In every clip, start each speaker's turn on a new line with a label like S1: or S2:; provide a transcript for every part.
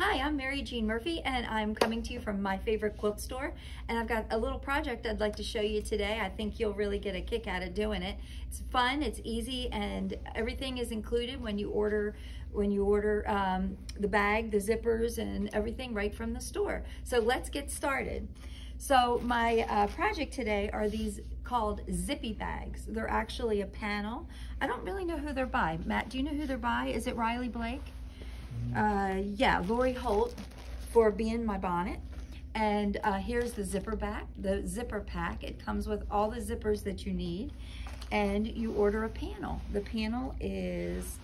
S1: Hi, I'm Mary Jean Murphy, and I'm coming to you from my favorite quilt store. And I've got a little project I'd like to show you today. I think you'll really get a kick out of doing it. It's fun, it's easy, and everything is included when you order the bag, the zippers, and everything right from the store. So let's get started. So my project today are these called Zippy bags. They're actually a panel. I don't really know who they're by. Matt, do you know who they're by? Is it Riley Blake? Yeah, Lori Holt for being my bonnet. And here's the zipper pack. It comes with all the zippers that you need, and you order a panel. The panel is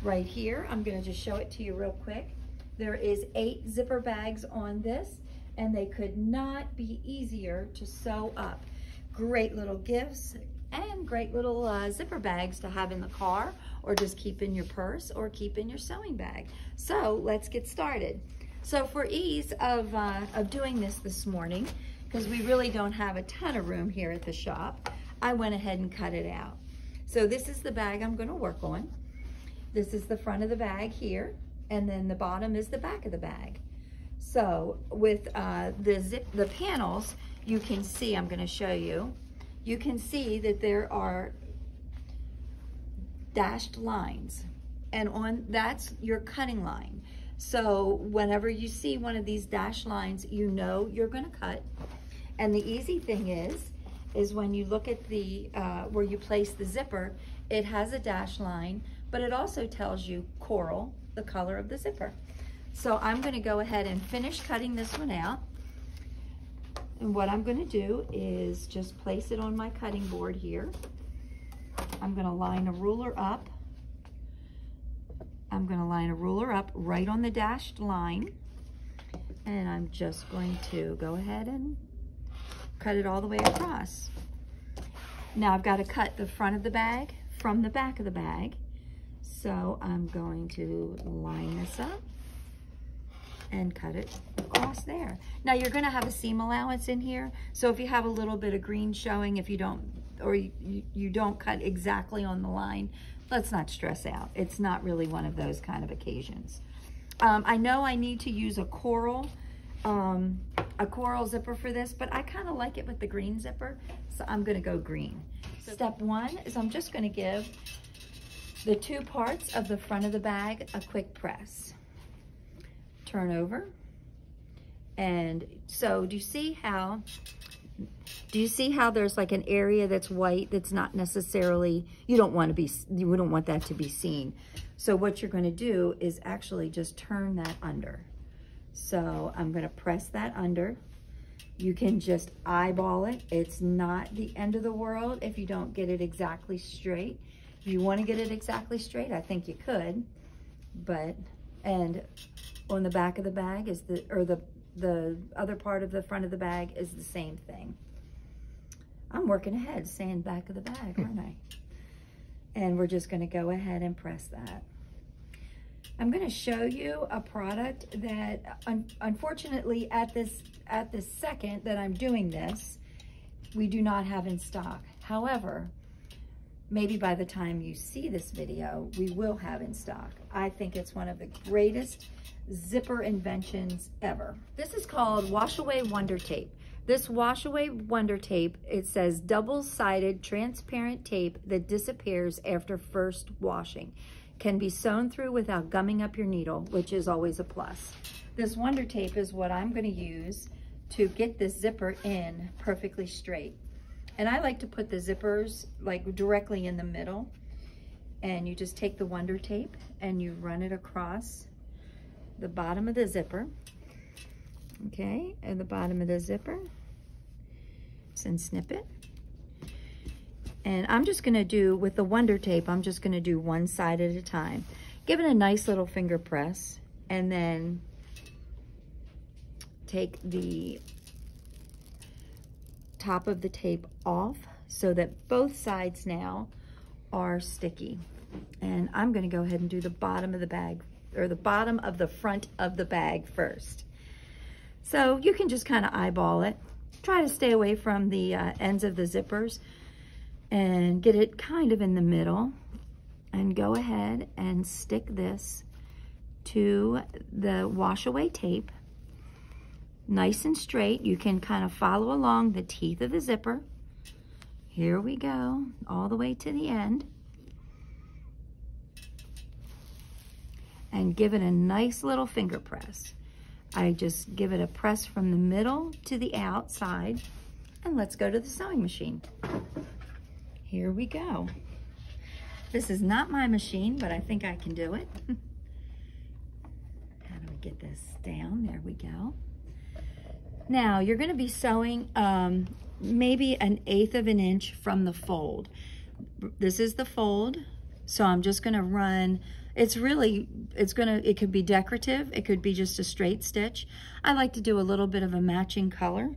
S1: right here. I'm going to just show it to you real quick. There is 8 zipper bags on this, and they could not be easier to sew up. Great little gifts and great little zipper bags to have in the car, or just keep in your purse or keep in your sewing bag. So let's get started. So for ease of doing this morning, because we really don't have a ton of room here at the shop, I went ahead and cut it out. So this is the bag I'm going to work on. This is the front of the bag here, and then the bottom is the back of the bag. So with the panels, you can see, I'm going to show you, you can see that there are dashed lines, and that's your cutting line. So whenever you see one of these dashed lines, you know you're going to cut. And the easy thing is when you look at the where you place the zipper, it has a dashed line, but it also tells you coral, the color of the zipper. So I'm going to go ahead and finish cutting this one out. And what I'm going to do is just place it on my cutting board here. I'm going to line a ruler up. I'm going to line a ruler up right on the dashed line. And I'm just going to go ahead and cut it all the way across. Now I've got to cut the front of the bag from the back of the bag. So I'm going to line this up and cut it across there. Now you're going to have a seam allowance in here, so if you have a little bit of green showing, if you don't, or you don't cut exactly on the line, let's not stress out. It's not really one of those kind of occasions. I know I need to use a coral zipper for this, but I kind of like it with the green zipper, so I'm going to go green. So step 1 is I'm just going to give the 2 parts of the front of the bag a quick press. Turn over, and so do you see how there's like an area that's white that's not necessarily, you don't want that to be seen. So what you're going to do is actually just turn that under. So I'm going to press that under. You can just eyeball it. It's not the end of the world if you don't get it exactly straight. If you want to get it exactly straight, I think you could, and on the back of the bag is the other part of the front of the bag is the same thing. I'm working ahead saying back of the bag, aren't I? And we're just going to go ahead and press that. I'm going to show you a product that unfortunately at this second that I'm doing this, we do not have in stock. However, maybe by the time you see this video, we will have in stock. I think it's one of the greatest zipper inventions ever. This is called Wash Away Wonder Tape. This Wash Away Wonder Tape, it says double-sided transparent tape that disappears after first washing. Can be sewn through without gumming up your needle, which is always a plus. This Wonder Tape is what I'm going to use to get this zipper in perfectly straight. And I like to put the zippers like directly in the middle, and you just take the Wonder Tape and you run it across the bottom of the zipper, okay, and the bottom of the zipper, and snip it. And I'm just going to do, with the Wonder Tape, I'm just going to do one side at a time. Give it a nice little finger press, and then take the top of the tape off so that both sides now are sticky. And I'm going to go ahead and do the bottom of the bag, or the bottom of the front of the bag first. So you can just kind of eyeball it. Try to stay away from the ends of the zippers and get it kind of in the middle, and go ahead and stick this to the wash away tape, nice and straight. You can kind of follow along the teeth of the zipper. Here we go, all the way to the end. And give it a nice little finger press. I just give it a press from the middle to the outside, and let's go to the sewing machine. Here we go. This is not my machine, but I think I can do it. How do we get this down? There we go. Now, you're going to be sewing maybe 1/8 of an inch from the fold. This is the fold, so I'm just going to run. It could be decorative. It could be just a straight stitch. I like to do a little bit of a matching color,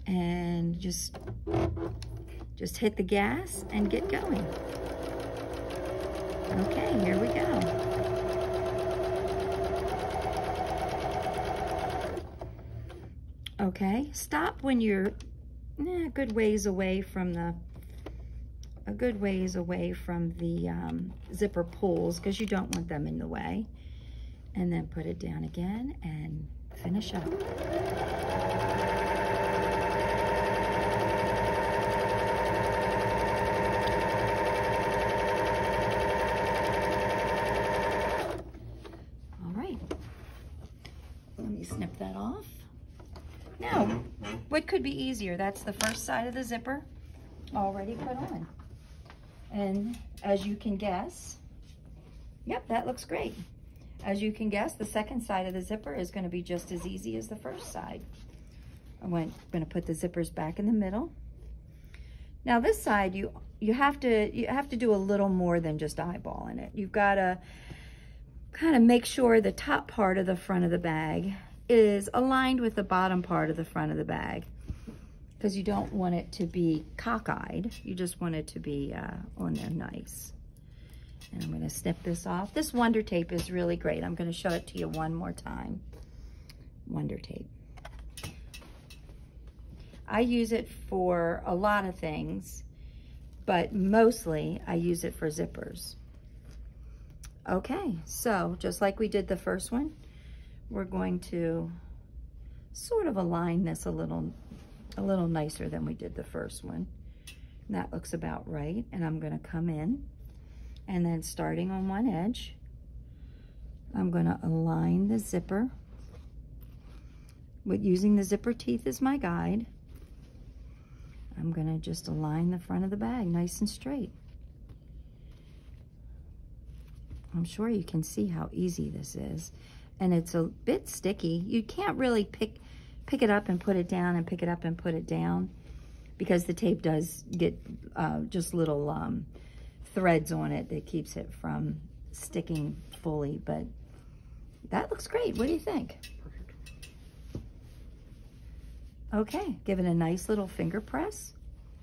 S1: and just hit the gas and get going. Okay, here we go. Okay, stop when you're a good ways away from the zipper pulls, because you don't want them in the way. And then put it down again and finish up. All right, let me snip that off. Now, what could be easier? That's the first side of the zipper already put on. And as you can guess, yep, that looks great. As you can guess, the second side of the zipper is going to be just as easy as the first side. I'm going to put the zippers back in the middle. Now this side, you have to do a little more than just eyeballing it. You've got to kind of make sure the top part of the front of the bag is aligned with the bottom part of the front of the bag, because you don't want it to be cockeyed. You just want it to be on there nice. And I'm going to snip this off. This Wonder Tape is really great. I'm going to show it to you one more time. Wonder Tape. I use it for a lot of things, but mostly I use it for zippers. Okay, so just like we did the first one, we're going to sort of align this a little nicer than we did the first one. And that looks about right. And I'm going to come in, and then starting on one edge, I'm going to align the zipper with using the zipper teeth as my guide. I'm going to just align the front of the bag nice and straight. I'm sure you can see how easy this is. And it's a bit sticky. You can't really pick it up and put it down and pick it up and put it down, because the tape does get just little threads on it that keeps it from sticking fully. But that looks great. What do you think?
S2: Perfect.
S1: Okay, give it a nice little finger press.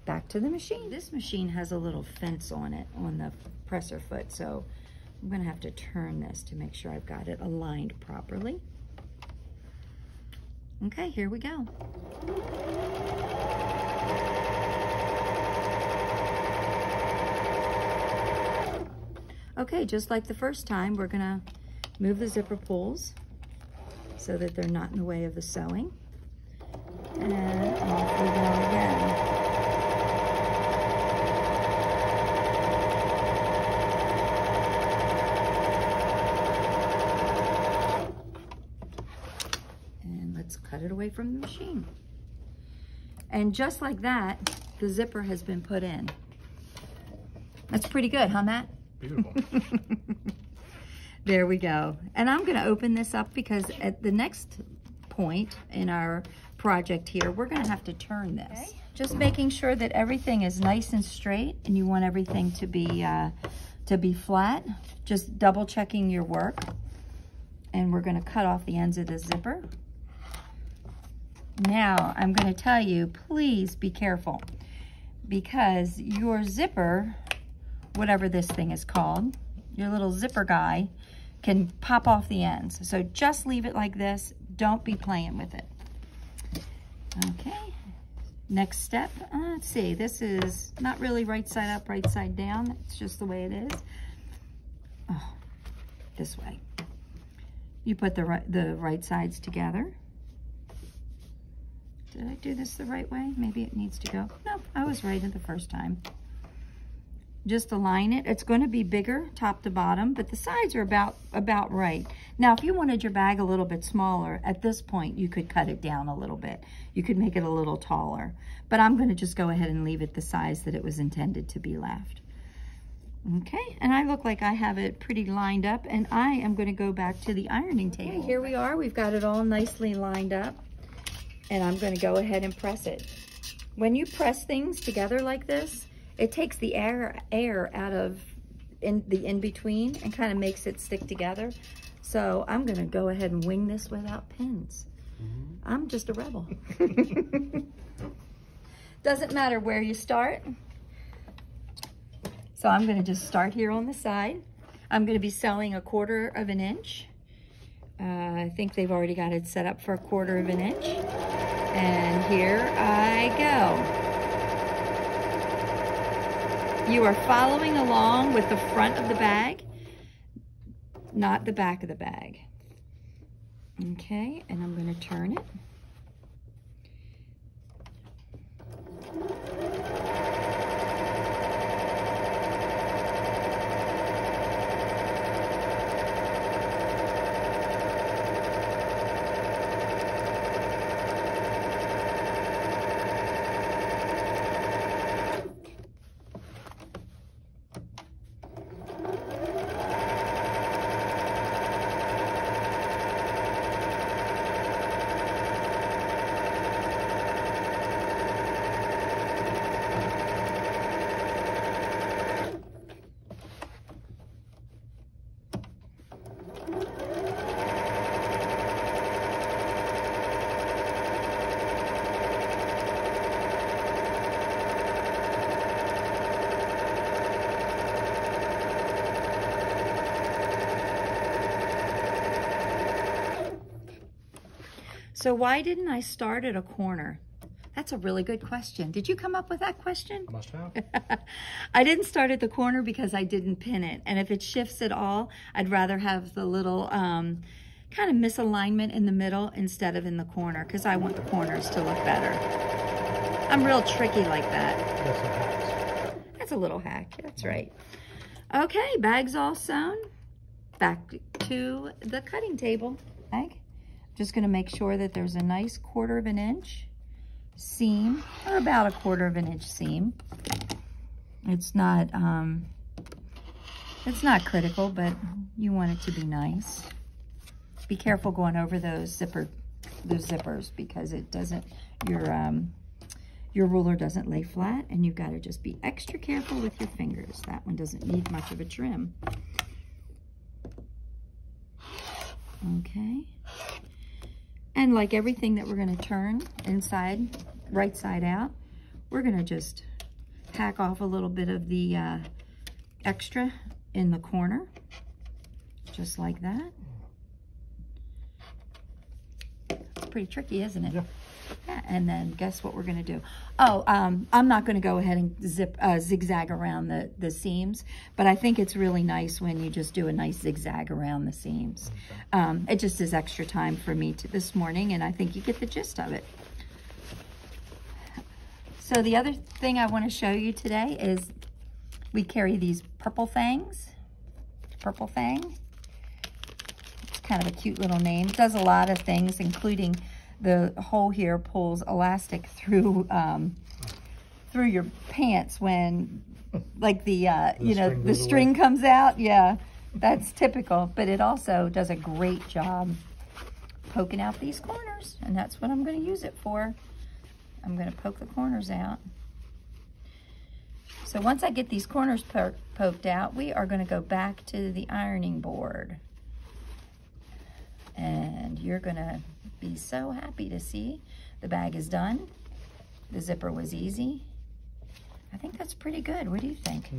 S1: Back to the machine. This machine has a little fence on it, on the presser foot, so I'm going to have to turn this to make sure I've got it aligned properly. Okay, here we go. Okay, just like the first time, we're going to move the zipper pulls so that they're not in the way of the sewing. And off we go again. Cut it away from the machine. And just like that, the zipper has been put in. That's pretty good, huh, Matt?
S2: Beautiful.
S1: There we go. And I'm going to open this up, because at the next point in our project here, we're going to have to turn this. Okay. Just making sure that everything is nice and straight, and you want everything to be flat. Just double checking your work. And we're going to cut off the ends of the zipper. Now, I'm going to tell you, please be careful, because your zipper, whatever this thing is called, your little zipper guy, can pop off the ends. So just leave it like this. Don't be playing with it. Okay, next step. Let's see, this is not really right side up, right side down. It's just the way it is. Oh, this way. You put the right sides together. Did I do this the right way? Maybe it needs to go. No, I was right the first time. Just align it. It's going to be bigger top to bottom, but the sides are about right. Now, if you wanted your bag a little bit smaller, at this point, you could cut it down a little bit. You could make it a little taller, but I'm going to just go ahead and leave it the size that it was intended to be left. Okay, and I look like I have it pretty lined up, and I am going to go back to the ironing table. Okay, here we are. We've got it all nicely lined up, and I'm going to go ahead and press it. When you press things together like this, it takes the air out of the in-between and kind of makes it stick together. So I'm going to go ahead and wing this without pins. I'm just a rebel. Doesn't matter where you start. So I'm going to just start here on the side. I'm going to be sewing 1/4 of an inch. I think they've already got it set up for 1/4 of an inch. And here I go. You are following along with the front of the bag, not the back of the bag. Okay, and I'm going to turn it. So why didn't I start at a corner? That's a really good question. Did you come up with that question?
S2: I must have.
S1: I didn't start at the corner because I didn't pin it. And if it shifts at all, I'd rather have the little kind of misalignment in the middle instead of in the corner, because I want the corners to look better. I'm real tricky like that. That's a little hack. That's right. Okay, bag's all sewn. Back to the cutting table. Bag. Just going to make sure that there's a nice 1/4 of an inch seam, or about a 1/4 of an inch seam. It's not critical, but you want it to be nice. Be careful going over those zippers, because it doesn't, your ruler doesn't lay flat, and you've got to just be extra careful with your fingers. That one doesn't need much of a trim. Okay. And like everything that we're going to turn inside, right side out, we're going to just hack off a little bit of the extra in the corner, just like that. It's pretty tricky, isn't it? Yeah, and then guess what we're going to do? Oh, I'm not going to go ahead and zigzag around the seams, but I think it's really nice when you just do a nice zigzag around the seams. It just is extra time for me this morning, and I think you get the gist of it. So the other thing I want to show you today is we carry these purple Thangs. Purple Thang. It's kind of a cute little name. It does a lot of things, including the hole here pulls elastic through through your pants when, like, the string comes out. Yeah, that's typical. But it also does a great job poking out these corners, and that's what I'm going to use it for. I'm going to poke the corners out. So once I get these corners poked out, we are going to go back to the ironing board. And you're going to be so happy to see the bag is done. The zipper was easy. I think that's pretty good. What do you think?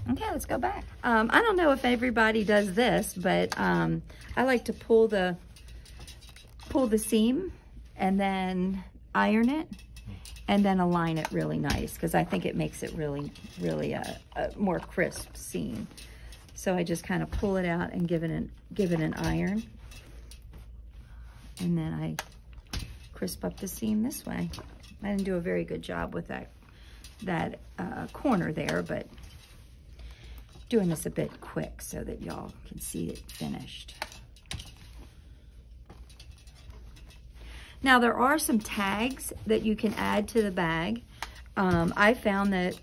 S1: Okay, let's go back. I don't know if everybody does this, but I like to pull the seam and then iron it and then align it really nice, because I think it makes it really a more crisp seam. So I just kind of pull it out and give it an iron. And then I crisp up the seam this way. I didn't do a very good job with that corner there, but doing this a bit quick so that y'all can see it finished. Now there are some tags that you can add to the bag. I found that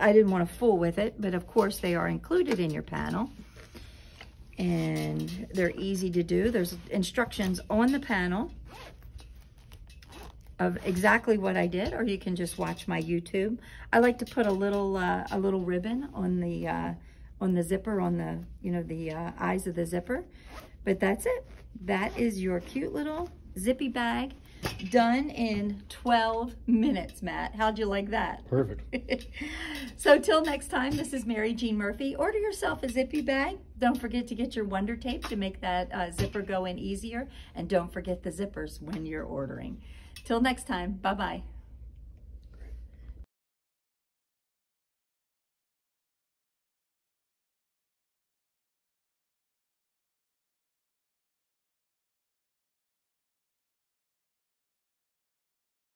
S1: I didn't want to fool with it, but of course they are included in your panel. And they're easy to do. There's instructions on the panel of exactly what I did, or you can just watch my YouTube. I like to put a little ribbon on the zipper, on the, you know, the eyes of the zipper. But that's it. That is your cute little zippy bag done in 12 minutes, Matt. How'd you like that?
S2: Perfect.
S1: So till next time, this is Mary Jean Murphy. Order yourself a zippy bag. Don't forget to get your Wonder Tape to make that zipper go in easier. And don't forget the zippers when you're ordering. Till next time, bye-bye.